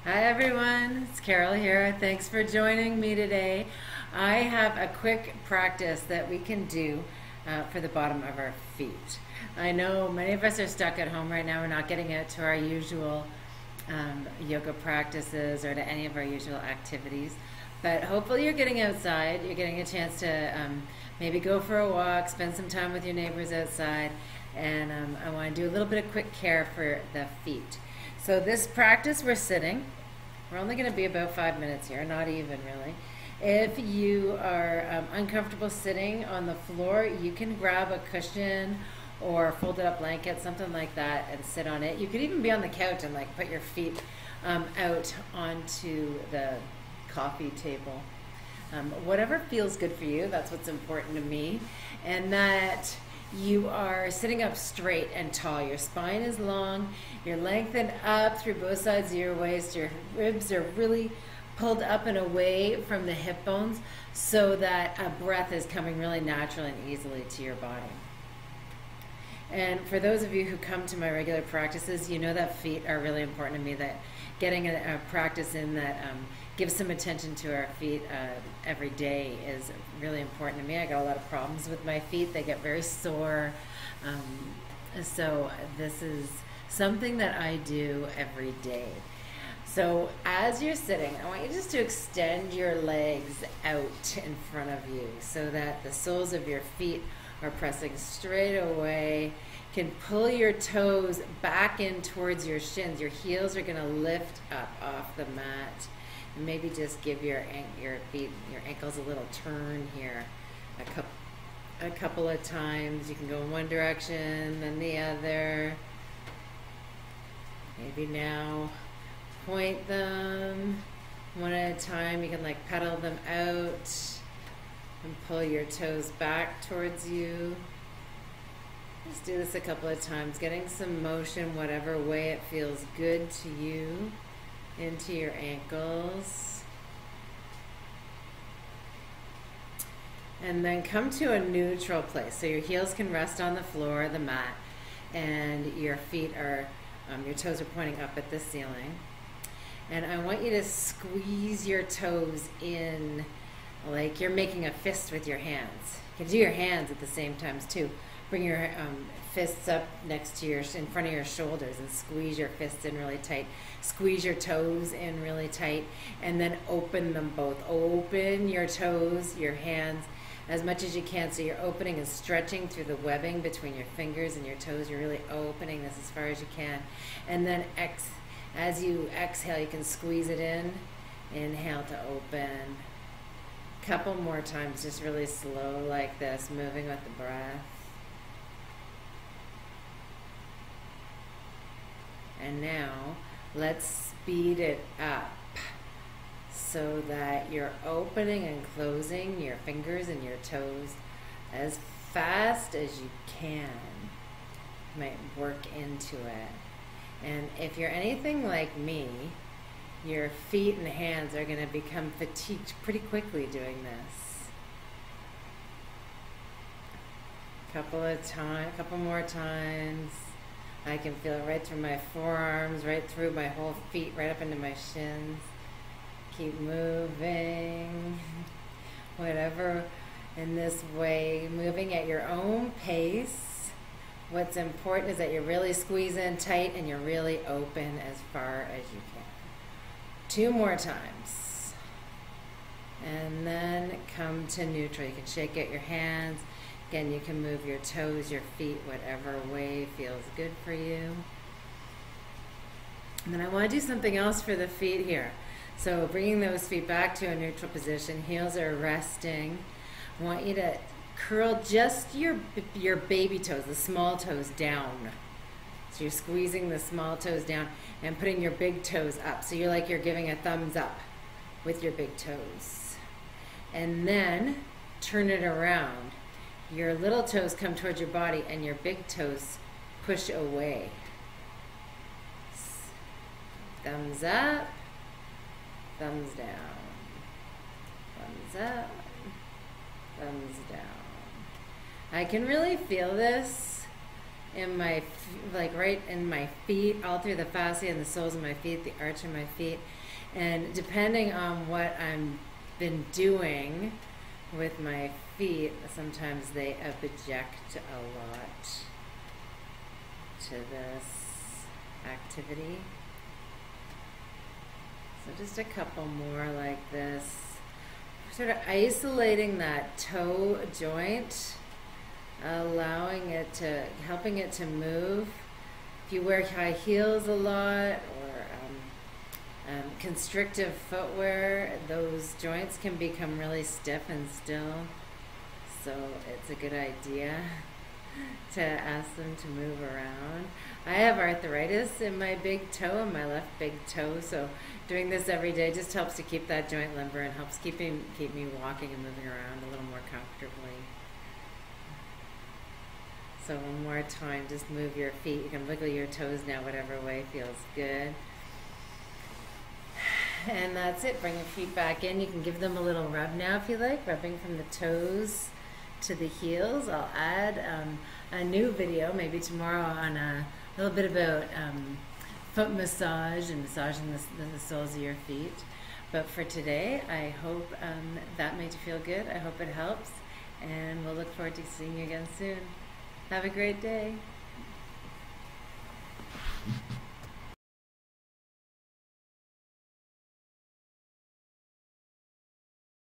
Hi everyone, it's Carole here. Thanks for joining me today. I have a quick practice that we can do for the bottom of our feet. I know many of us are stuck at home right now. We're not getting out to our usual yoga practices or to any of our usual activities. But hopefully you're getting outside. You're getting a chance to maybe go for a walk, spend some time with your neighbors outside. And I want to do a little bit of quick care for the feet. So this practice, we're sitting. We're only going to be about 5 minutes here, not even really. If you are uncomfortable sitting on the floor, you can grab a cushion or folded up blanket, something like that, and sit on it. You could even be on the couch and like put your feet out onto the coffee table. Whatever feels good for you, that's what's important to me. And that you are sitting up straight and tall. Your spine is long. You're lengthened up through both sides of your waist. Your ribs are really pulled up and away from the hip bones so that a breath is coming really naturally and easily to your body. And for those of you who come to my regular practices, you know that feet are really important to me, that getting a practice in that gives some attention to our feet every day is really important to me. I got a lot of problems with my feet. They get very sore. So this is something that I do every day. So as you're sitting, I want you just to extend your legs out in front of you so that the soles of your feet are pressing straight away. You can pull your toes back in towards your shins. Your heels are going to lift up off the mat. And maybe just give your feet, your ankles a little turn here a couple of times. You can go in one direction, then the other. Maybe now point them one at a time. You can like pedal them out and pull your toes back towards you. Just do this a couple of times, getting some motion whatever way it feels good to you into your ankles. And then come to a neutral place. So your heels can rest on the floor, the mat, and your feet are, your toes are pointing up at the ceiling. And I want you to squeeze your toes in like you're making a fist with your hands. You can do your hands at the same time too. Bring your fists up next to in front of your shoulders and squeeze your fists in really tight. Squeeze your toes in really tight and then open them both. Open your toes, your hands as much as you can. So you're opening and stretching through the webbing between your fingers and your toes. You're really opening this as far as you can. And then as you exhale, you can squeeze it in. Inhale to open. Couple more times, just really slow like this, moving with the breath. And now let's speed it up so that you're opening and closing your fingers and your toes as fast as you can. You might work into it. And if you're anything like me, your feet and hands are going to become fatigued pretty quickly doing this. Couple more times. I can feel it right through my forearms, right through my whole feet, right up into my shins. Keep moving. Whatever, in this way, moving at your own pace. What's important is that you really squeeze in tight and you're really open as far as you can. 2 more times. And then come to neutral. You can shake out your hands. Again, you can move your toes, your feet, whatever way feels good for you. And then I want to do something else for the feet here. So bringing those feet back to a neutral position, heels are resting. I want you to curl just your baby toes, the small toes down. So you're squeezing the small toes down and putting your big toes up. So you're giving a thumbs up with your big toes. And then turn it around. Your little toes come towards your body and your big toes push away. Thumbs up, thumbs down. Thumbs up, thumbs down. I can really feel this in my, like right in my feet, all through the fascia and the soles of my feet, the arch of my feet. And depending on what I'm been doing with my feet, sometimes they object a lot to this activity. So just a couple more like this. Sort of isolating that toe joint, allowing it to, helping it to move. If you wear high heels a lot or constrictive footwear, those joints can become really stiff and still. So it's a good idea to ask them to move around. I have arthritis in my big toe, in my left big toe, so doing this every day just helps to keep that joint limber and helps keep me walking and moving around a little more comfortably. So one more time, just move your feet. You can wiggle your toes now, whatever way feels good. And that's it. Bring your feet back in. You can give them a little rub now if you like, rubbing from the toes to the heels. I'll add a new video maybe tomorrow on a little bit about foot massage and massaging the soles of your feet. But for today, I hope that made you feel good. I hope it helps, and we'll look forward to seeing you again soon. Have a great day.